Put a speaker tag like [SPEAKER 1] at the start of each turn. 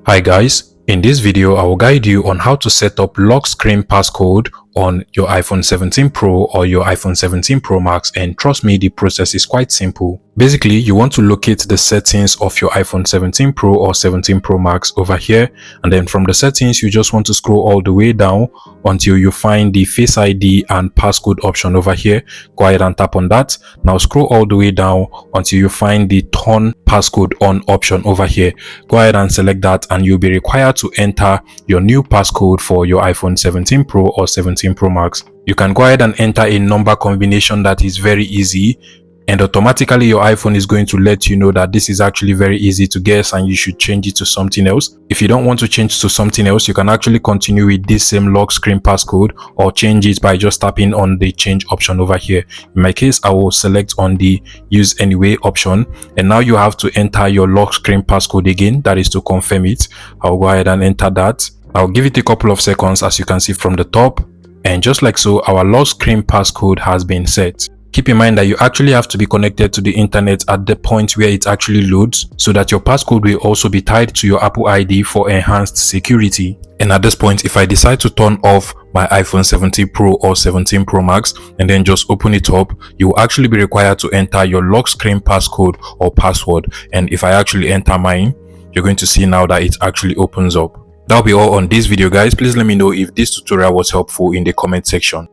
[SPEAKER 1] Hi guys, in this video I will guide you on how to set up lock screen passcode on your iPhone 17 Pro or your iPhone 17 Pro Max, and trust me, the process is quite simple. Basically, you want to locate the settings of your iPhone 17 Pro or 17 Pro Max over here, and then from the settings you just want to scroll all the way down until you find the Face ID and passcode option over here. Go ahead and tap on that. Now scroll all the way down until you find the turn passcode on option over here. Go ahead and select that, and you'll be required to enter your new passcode for your iPhone 17 Pro or 17 Pro Max. You can go ahead and enter a number combination that is very easy, and automatically your iPhone is going to let you know that this is actually very easy to guess and you should change it to something else. If you don't want to change to something else, you can actually continue with this same lock screen passcode or change it by just tapping on the change option over here. In my case, I will select on the use anyway option, and now you have to enter your lock screen passcode again, that is to confirm it. I'll go ahead and enter that. I'll give it a couple of seconds, as you can see from the top, and just like so, our lock screen passcode has been set. Keep in mind that you actually have to be connected to the internet at the point where it actually loads, so that your passcode will also be tied to your Apple ID for enhanced security. And at this point, if I decide to turn off my iPhone 17 Pro or 17 Pro Max and then just open it up, you will actually be required to enter your lock screen passcode or password. And if I actually enter mine, you're going to see now that it actually opens up. That'll be all on this video, guys. Please let me know if this tutorial was helpful in the comment section.